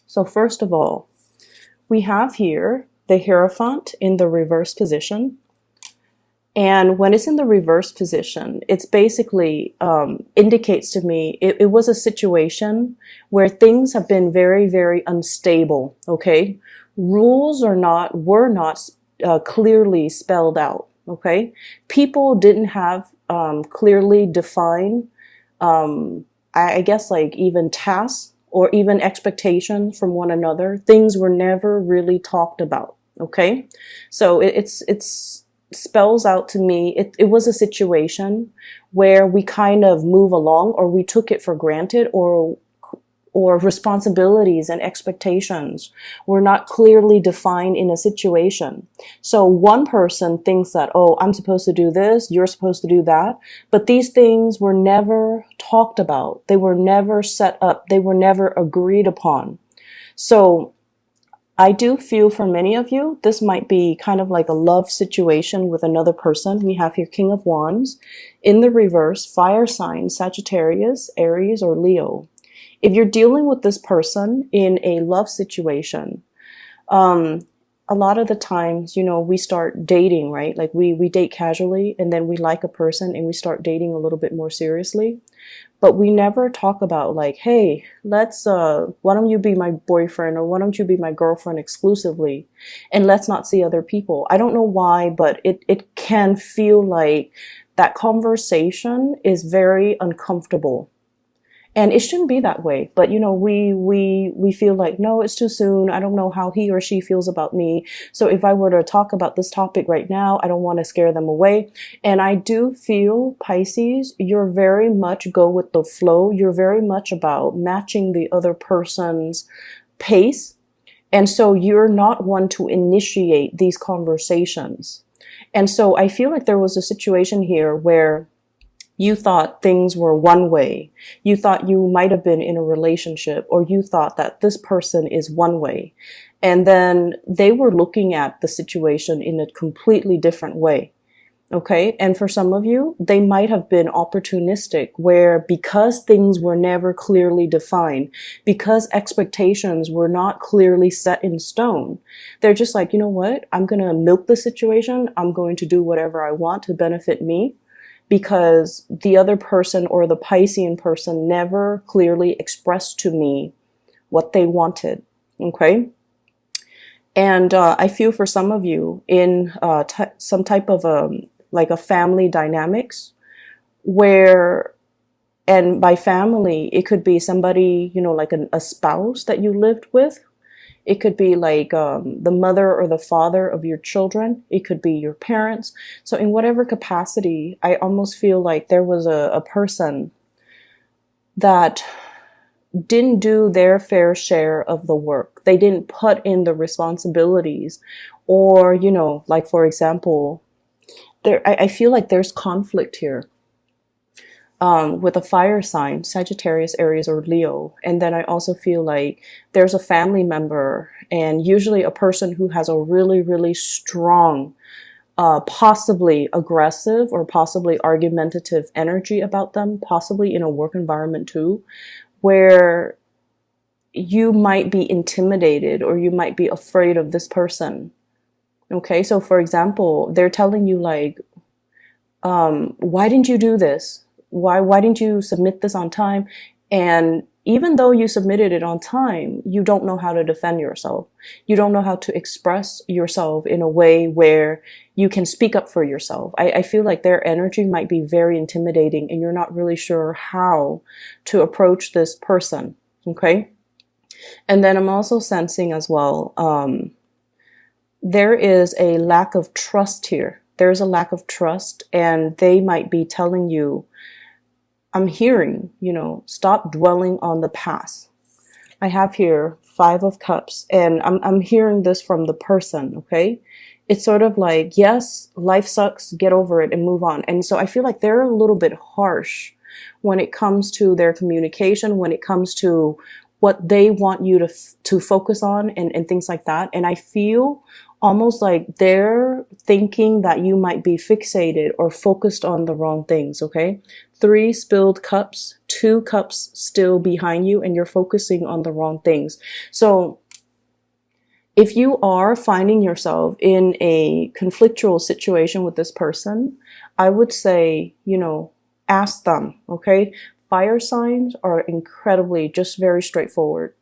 So first of all, we have here the Hierophant in the reverse position. And when it's in the reverse position, it's basically indicates to me it was a situation where things have been very, very unstable. Okay, rules were not clearly spelled out. Okay, people didn't have clearly defined, I guess, like even tasks or even expectations from one another. Things were never really talked about. Okay, so it's spells out to me it was a situation where we kind of move along, or we took it for granted, or responsibilities and expectations were not clearly defined in a situation. So one person thinks that, oh, I'm supposed to do this, you're supposed to do that, but these things were never talked about. They were never set up. They were never agreed upon. So I do feel for many of you, this might be kind of like a love situation with another person. We have here King of Wands. In the reverse, fire sign, Sagittarius, Aries, or Leo. If you're dealing with this person in a love situation, a lot of the times, we start dating, right? Like we date casually, and then we like a person and we start dating a little bit more seriously. But we never talk about like, hey, why don't you be my boyfriend, or why don't you be my girlfriend exclusively? And let's not see other people. I don't know why, but it can feel like that conversation is very uncomfortable. And it shouldn't be that way. But, we feel like, no, it's too soon. I don't know how he or she feels about me. So if I were to talk about this topic right now, I don't want to scare them away. And I do feel, Pisces, you're very much go with the flow. You're very much about matching the other person's pace. And so you're not one to initiate these conversations. And so I feel like there was a situation here where you thought things were one way. You thought you might have been in a relationship, or you thought that this person is one way. And then they were looking at the situation in a completely different way. Okay. And for some of you, they might have been opportunistic, where because things were never clearly defined, because expectations were not clearly set in stone, they're just like, you know what? I'm going to milk the situation. I'm going to do whatever I want to benefit me, because the other person, or the Piscean person, never clearly expressed to me what they wanted. Okay. And I feel for some of you in some type of like a family dynamics, where, and by family, it could be somebody, like a spouse that you lived with. It could be like the mother or the father of your children. It could be your parents. So in whatever capacity, I almost feel like there was a person that didn't do their fair share of the work. They didn't put in the responsibilities, or, like, for example, I feel like there's conflict here. With a fire sign, Sagittarius, Aries, or Leo. And then I also feel like there's a family member, and usually a person who has a really, really strong, possibly aggressive or possibly argumentative energy about them, possibly in a work environment too, where you might be intimidated, or you might be afraid of this person. Okay, so for example, they're telling you like, why didn't you do this? Why didn't you submit this on time? And even though you submitted it on time, you don't know how to defend yourself. You don't know how to express yourself in a way where you can speak up for yourself. I feel like their energy might be very intimidating, and you're not really sure how to approach this person. Okay. And then I'm also sensing as well, there is a lack of trust here. There's a lack of trust, and they might be telling you, I'm hearing, stop dwelling on the past. I have here 5 of Cups, and I'm hearing this from the person. Okay. It's sort of like, yes, life sucks, get over it and move on. And so I feel like they're a little bit harsh when it comes to their communication, when it comes to what they want you to focus on, and things like that. And I feel almost like they're thinking that you might be fixated or focused on the wrong things, okay? 3 spilled cups, 2 cups still behind you, and you're focusing on the wrong things. So if you are finding yourself in a conflictual situation with this person, I would say, ask them, okay? Fire signs are incredibly just very straightforward.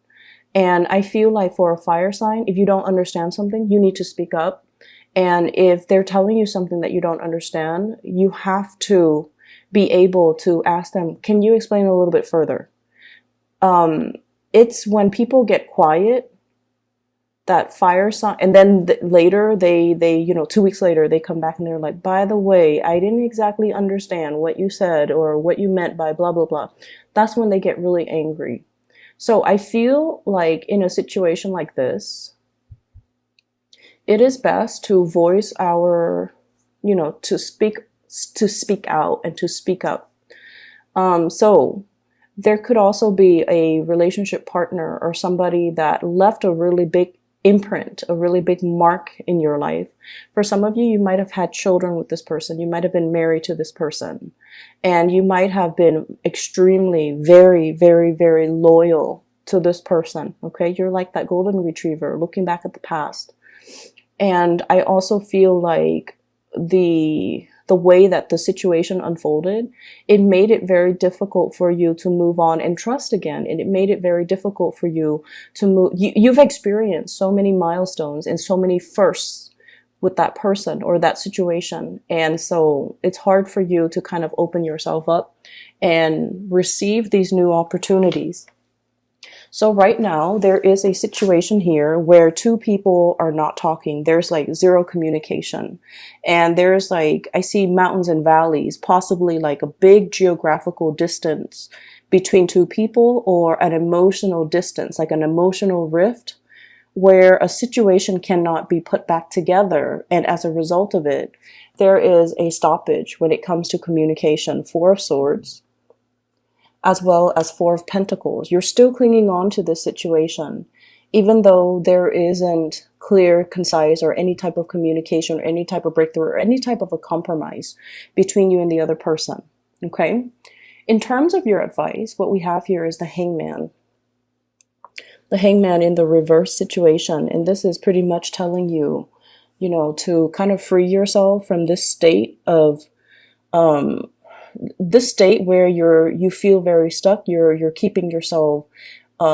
And I feel like for a fire sign, if you don't understand something, you need to speak up. And if they're telling you something that you don't understand, you have to be able to ask them, can you explain a little bit further? It's when people get quiet, that fire sign, and then later they 2 weeks later they come back and they're like, by the way, I didn't exactly understand what you said or what you meant by blah blah blah. That's when they get really angry. So I feel like in a situation like this, it is best to voice our, to speak out and to speak up. So there could also be a relationship partner or somebody that left a really big imprint, a really big mark in your life. For some of you, you might have had children with this person. You might have been married to this person. And you might have been extremely, very, very, very loyal to this person. Okay? You're like that golden retriever looking back at the past. And I also feel like the way that the situation unfolded, it made it very difficult for you to move on and trust again. And it made it very difficult for you to move. You've experienced so many milestones and so many firsts with that person or that situation. And so it's hard for you to kind of open yourself up and receive these new opportunities. So right now, there is a situation here where 2 people are not talking. There's like zero communication. And there's like, I see mountains and valleys, possibly like a big geographical distance between 2 people, or an emotional distance, like an emotional rift, where a situation cannot be put back together. And as a result of it, there is a stoppage when it comes to communication. 4 of Swords, as well as 4 of Pentacles. You're still clinging on to this situation, even though there isn't clear, concise, or any type of communication, or any type of breakthrough, or any type of a compromise between you and the other person. Okay? In terms of your advice, what we have here is the Hangman. The Hangman in the reverse situation. And this is pretty much telling you, to kind of free yourself from this state of, this state where you feel very stuck. You're keeping yourself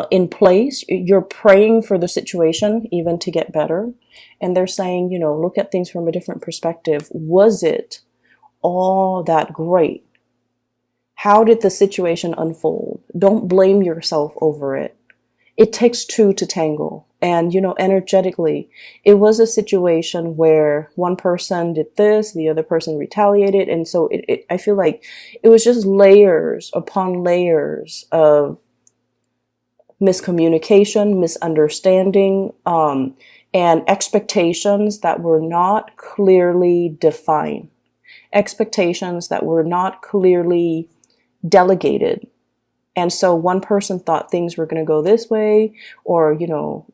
in place. You're praying for the situation even to get better. And they're saying, look at things from a different perspective. Was it all that great? How did the situation unfold? Don't blame yourself over it. It takes 2 to tangle. And, energetically, it was a situation where one person did this, the other person retaliated. And so I feel like it was just layers upon layers of miscommunication, misunderstanding, and expectations that were not clearly defined. Expectations that were not clearly delegated. And so one person thought things were going to go this way, or,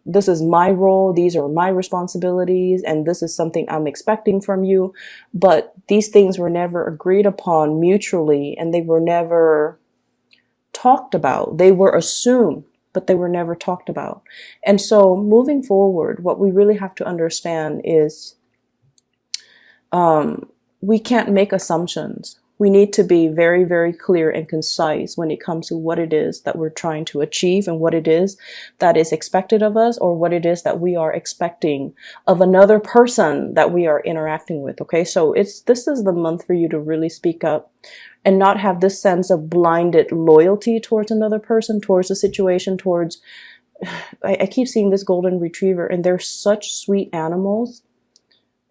this is my role, these are my responsibilities, and this is something I'm expecting from you. But these things were never agreed upon mutually, and they were never talked about. They were assumed, but they were never talked about. And so moving forward, what we really have to understand is we can't make assumptions. We need to be very, very clear and concise when it comes to what it is that we're trying to achieve and what it is that is expected of us, or what it is that we are expecting of another person that we are interacting with. Okay, so this is the month for you to really speak up and not have this sense of blinded loyalty towards another person, towards the situation, towards, I keep seeing this golden retriever, and they're such sweet animals.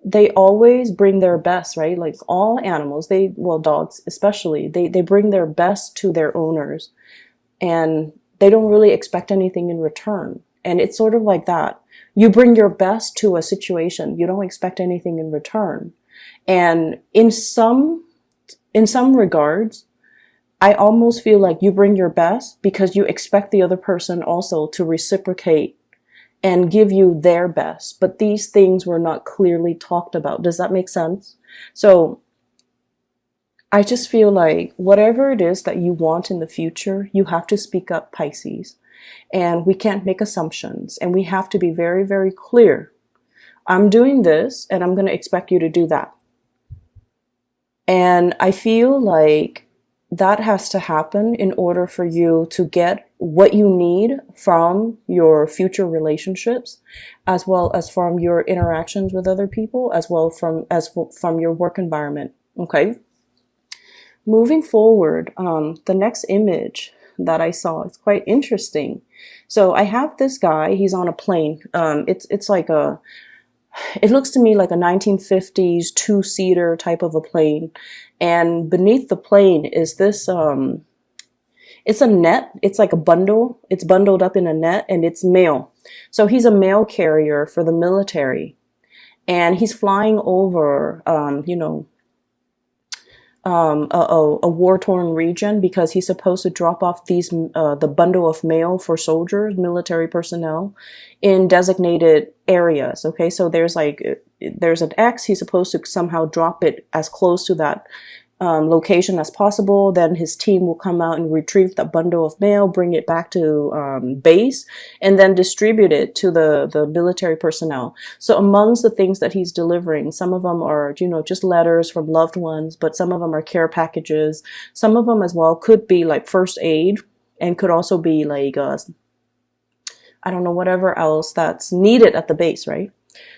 They always bring their best, right? Like all animals, dogs especially, they bring their best to their owners, and they don't really expect anything in return. And it's sort of like that. You bring your best to a situation. You don't expect anything in return. And in some regards, I almost feel like you bring your best because you expect the other person also to reciprocate and give you their best. But these things were not clearly talked about. Does that make sense? So I just feel like whatever it is that you want in the future, you have to speak up, Pisces. And we can't make assumptions. And we have to be very, very clear. I'm doing this and I'm going to expect you to do that. And I feel like that has to happen in order for you to get what you need from your future relationships, as well as from your interactions with other people, as well from your work environment. Okay. Moving forward, the next image that I saw is quite interesting. So I have this guy. He's on a plane. It's like it looks to me like a 1950s two-seater type of a plane. And beneath the plane is this, it's a net. It's like a bundle. It's bundled up in a net and it's mail. So he's a mail carrier for the military. And he's flying over, a war-torn region because he's supposed to drop off the bundle of mail for soldiers, military personnel, in designated areas. Okay, so there's an X. He's supposed to somehow drop it as close to that location as possible. Then his team will come out and retrieve that bundle of mail, bring it back to base, and then distribute it to the military personnel. So amongst the things that he's delivering, some of them are, just letters from loved ones, but some of them are care packages. Some of them as well could be like first aid and could also be like, I don't know, whatever else that's needed at the base, right?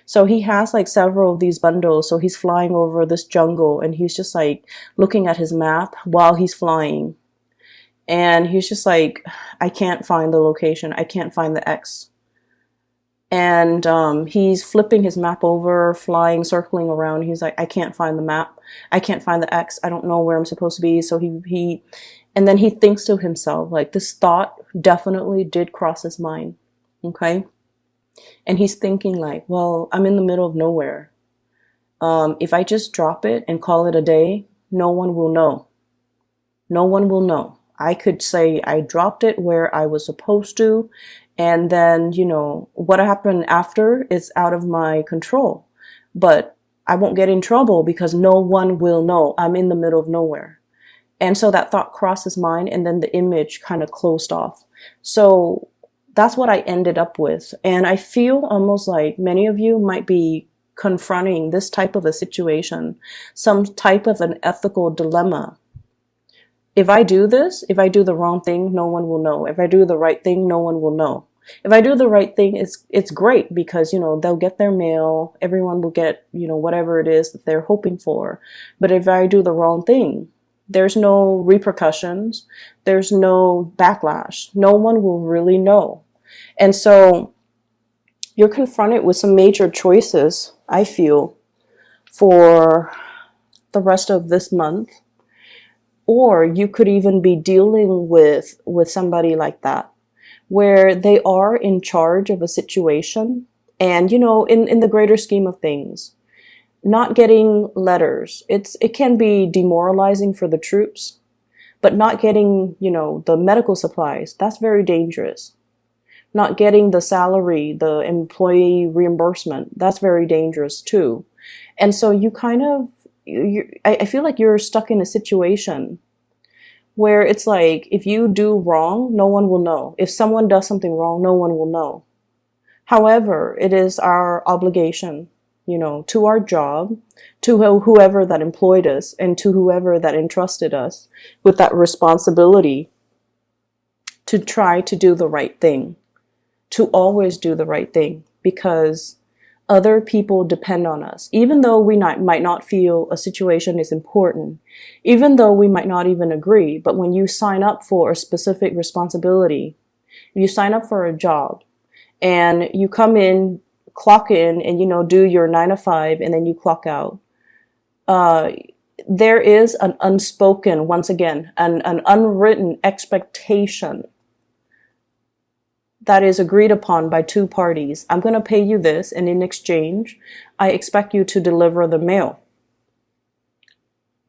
So he has like several of these bundles. So he's flying over this jungle and he's just like looking at his map while he's flying. And he's just like, I can't find the location. I can't find the X. And he's flipping his map over, flying, circling around. He's like, I can't find the map. I can't find the X. I don't know where I'm supposed to be. So and then he thinks to himself, like, this thought definitely did cross his mind. Okay. And he's thinking like, well, I'm in the middle of nowhere. If I just drop it and call it a day, no one will know. No one will know. I could say I dropped it where I was supposed to. And then, what happened after is out of my control. But I won't get in trouble because no one will know. I'm in the middle of nowhere. And so that thought crossed his mind and then the image kind of closed off. So that's what I ended up with. And I feel almost like many of you might be confronting this type of a situation, some type of an ethical dilemma. If I do this, if I do the wrong thing, no one will know. If I do the right thing, no one will know. If I do the right thing, it's great because, they'll get their mail. Everyone will get, whatever it is that they're hoping for. But if I do the wrong thing, there's no repercussions. There's no backlash. No one will really know. And so you're confronted with some major choices, I feel, for the rest of this month. Or you could even be dealing with somebody like that, where they are in charge of a situation. And, in the greater scheme of things, not getting letters, it can be demoralizing for the troops, but not getting, the medical supplies, that's very dangerous. Not getting the salary, the employee reimbursement, that's very dangerous too. And so I feel like you're stuck in a situation where it's like, if you do wrong, no one will know. If someone does something wrong, no one will know. However, it is our obligation, to our job, to whoever that employed us, and to whoever that entrusted us with that responsibility to try to do the right thing. To always do the right thing, because other people depend on us. Even though we might not feel a situation is important, even though we might not even agree, but when you sign up for a specific responsibility, you sign up for a job and you come in, clock in, and do your 9 to 5 and then you clock out. There is an unspoken, once again, an unwritten expectation that is agreed upon by two parties. I'm going to pay you this, and in exchange, I expect you to deliver the mail.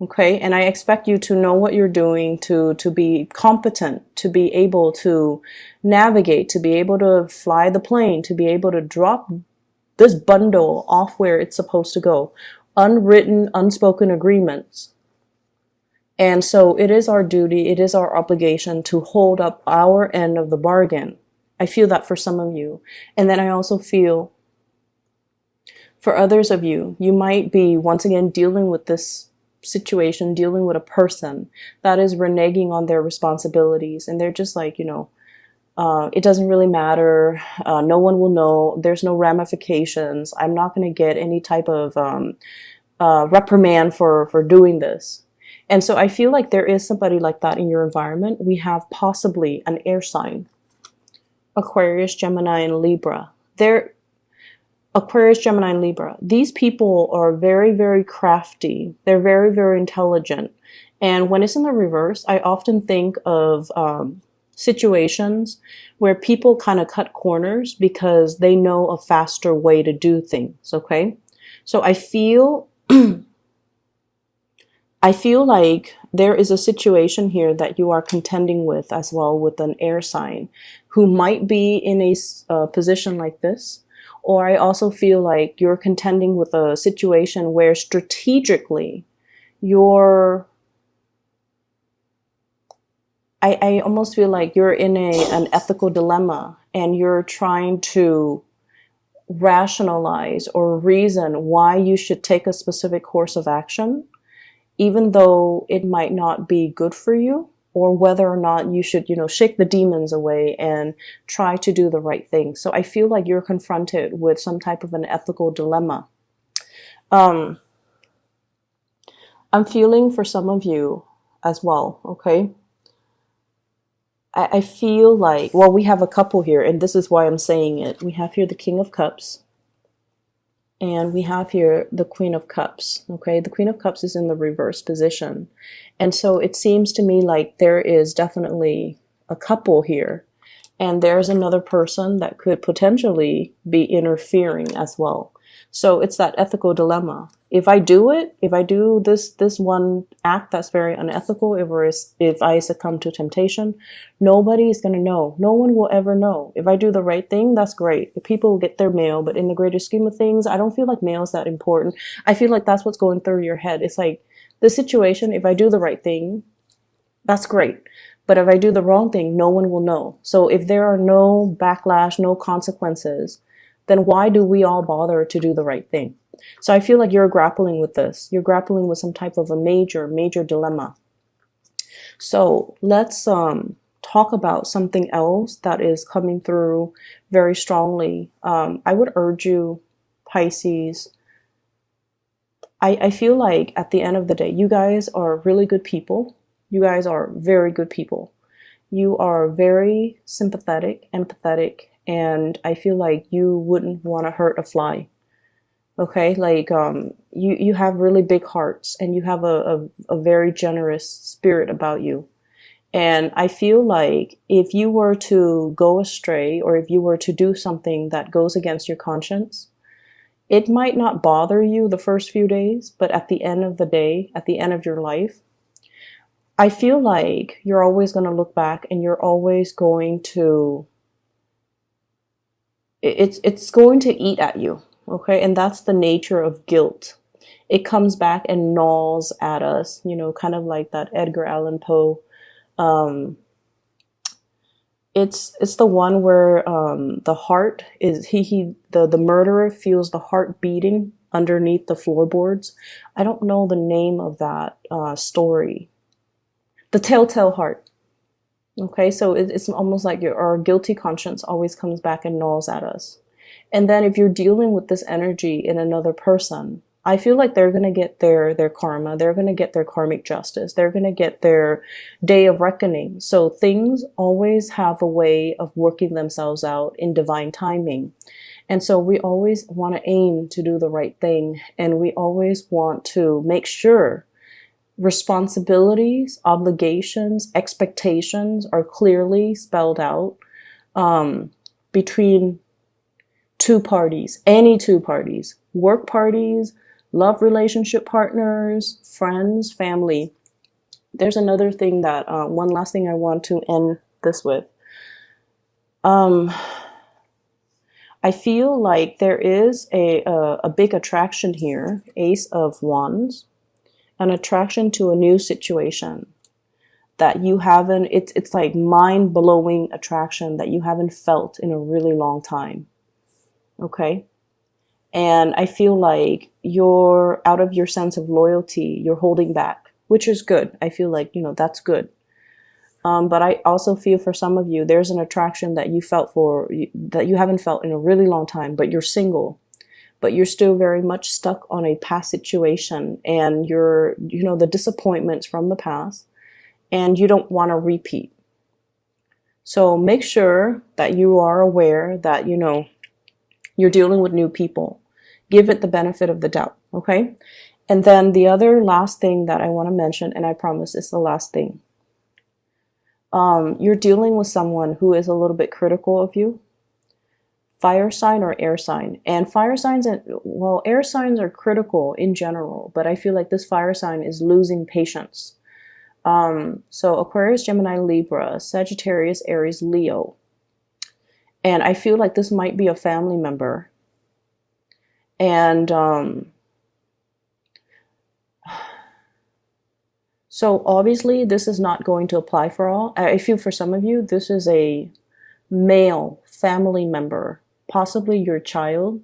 Okay, and I expect you to know what you're doing, to be competent, to be able to navigate, to be able to fly the plane, to be able to drop this bundle off where it's supposed to go. Unwritten, unspoken agreements. And so it is our duty, it is our obligation to hold up our end of the bargain. I feel that for some of you. And then I also feel for others of you, you might be once again dealing with this situation, dealing with a person that is reneging on their responsibilities. And they're just like, it doesn't really matter. No one will know. There's no ramifications. I'm not going to get any type of reprimand for doing this. And so I feel like there is somebody like that in your environment. We have possibly an air sign, Aquarius, Gemini, and Libra. Aquarius, Gemini, and Libra. These people are very, very crafty. They're very, very intelligent. And when it's in the reverse, I often think of situations where people kind of cut corners because they know a faster way to do things. Okay. So I feel like there is a situation here that you are contending with as well, with an air sign who might be in a position like this. Or I also feel like you're contending with a situation where strategically I almost feel like you're in an ethical dilemma and you're trying to rationalize or reason why you should take a specific course of action, even though it might not be good for you, or whether or not you should, shake the demons away and try to do the right thing. So I feel like you're confronted with some type of an ethical dilemma. I'm feeling for some of you as well, okay? I feel like, well, we have a couple here, and this is why I'm saying it. We have here the King of Cups, and we have here the Queen of Cups, okay? The Queen of Cups is in the reverse position. And so it seems to me like there is definitely a couple here. And there's another person that could potentially be interfering as well. So it's that ethical dilemma. If I do this one act that's very unethical, if I succumb to temptation, nobody is going to know. No one will ever know. If I do the right thing, that's great. If people get their mail, but in the greater scheme of things, I don't feel like mail is that important. I feel like that's what's going through your head. It's like the situation, if I do the right thing, that's great. But if I do the wrong thing, no one will know. So if there are no backlash, no consequences, then why do we all bother to do the right thing? So I feel like you're grappling with this. You're grappling with some type of a major, major dilemma. So let's talk about something else that is coming through very strongly. I would urge you, Pisces, I feel like at the end of the day, you guys are really good people. You guys are very good people. You are very sympathetic, empathetic, and I feel like you wouldn't want to hurt a fly. Okay, like you have really big hearts, and you have a very generous spirit about you. And I feel like if you were to go astray, or if you were to do something that goes against your conscience, it might not bother you the first few days, but at the end of the day, at the end of your life, I feel like you're always going to look back and you're always going to, it's going to eat at you. Okay. And that's the nature of guilt. It comes back and gnaws at us, kind of like that Edgar Allan Poe. It's the one where the heart is the murderer feels the heart beating underneath the floorboards. I don't know the name of that story. The Telltale Heart. Okay, so it's almost like our guilty conscience always comes back and gnaws at us. And then if you're dealing with this energy in another person, I feel like they're going to get their karma. They're going to get their karmic justice. They're going to get their day of reckoning. So things always have a way of working themselves out in divine timing. And so we always want to aim to do the right thing. And we always want to make sure responsibilities, obligations, expectations are clearly spelled out between two parties, any two parties, work parties, love relationship, partners, friends, family. There's another thing that, one last thing I want to end this with. Um, I feel like there is a big attraction here, Ace of Wands, an attraction to a new situation that you haven't, it's like mind-blowing attraction that you haven't felt in a really long time. Okay? And I feel like you're out of your sense of loyalty, you're holding back, which is good. I feel like, that's good. But I also feel for some of you, there's an attraction that you felt for, that you haven't felt in a really long time, but you're single, but you're still very much stuck on a past situation, and you're, the disappointments from the past, and you don't want to repeat. So make sure that you are aware that, you're dealing with new people. Give it the benefit of the doubt, okay? And then the other last thing that I want to mention, and I promise it's the last thing. You're dealing with someone who is a little bit critical of you. Fire sign or air sign. And fire signs, air signs are critical in general, but I feel like this fire sign is losing patience. So Aquarius, Gemini, Libra, Sagittarius, Aries, Leo. And I feel like this might be a family member. And so obviously this is not going to apply for all. I feel for some of you, this is a male family member, possibly your child,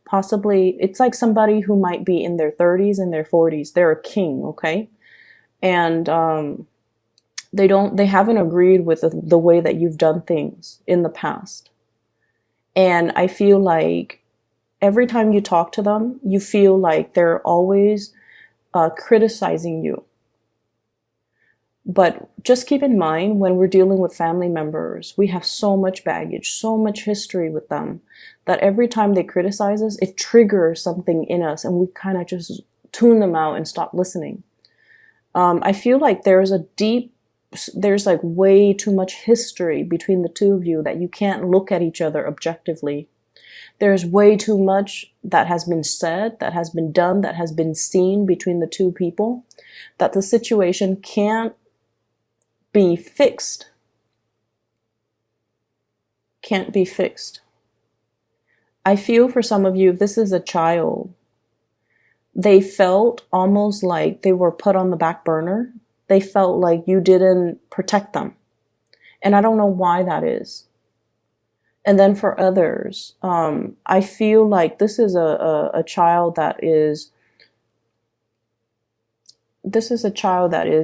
possibly it's like somebody who might be in their 30s and their 40s. They're a king, okay? And they haven't agreed with the way that you've done things in the past. And I feel like every time you talk to them, you feel like they're always criticizing you. But just keep in mind, when we're dealing with family members, we have so much baggage, so much history with them, that every time they criticize us, it triggers something in us, and we kind of just tune them out and stop listening. I feel like there's like way too much history between the two of you that you can't look at each other objectively. There's way too much that has been said, that has been done, that has been seen between the two people, that the situation can't be fixed. Can't be fixed. I feel for some of you, if this is a child, they felt almost like they were put on the back burner. They felt like you didn't protect them. And I don't know why that is. And then for others, I feel like this is a child that is,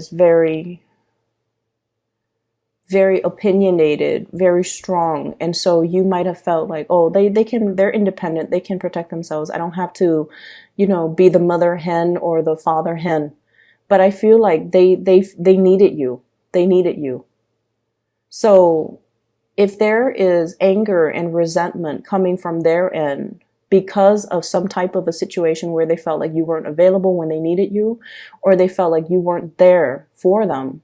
very, very opinionated, very strong. And so you might have felt like, oh, they're independent. They can protect themselves. I don't have to, be the mother hen or the father hen. But I feel like they needed you. They needed you. So if there is anger and resentment coming from their end because of some type of a situation where they felt like you weren't available when they needed you, or they felt like you weren't there for them,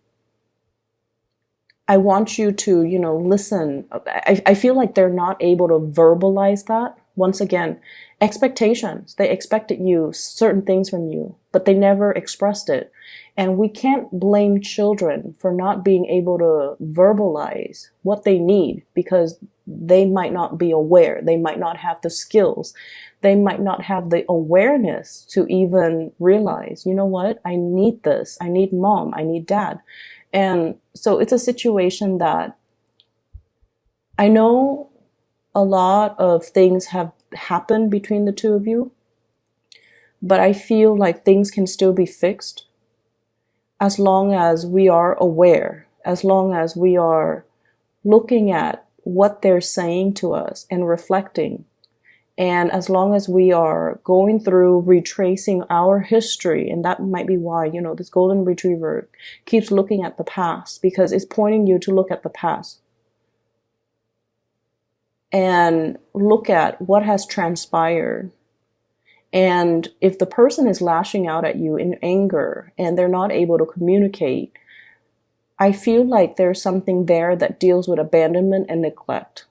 I want you to, listen. I feel like they're not able to verbalize that. Once again, expectations. They expected certain things from you, but they never expressed it. And we can't blame children for not being able to verbalize what they need, because they might not be aware. They might not have the skills. They might not have the awareness to even realize, you know what? I need this. I need mom. I need dad. And so it's a situation that I know a lot of things have happened between the two of you, but I feel like things can still be fixed as long as we are aware, as long as we are looking at what they're saying to us and reflecting. And as long as we are going through retracing our history, and that might be why, this golden retriever keeps looking at the past, because it's pointing you to look at the past and look at what has transpired. And if the person is lashing out at you in anger and they're not able to communicate, I feel like there's something there that deals with abandonment and neglect.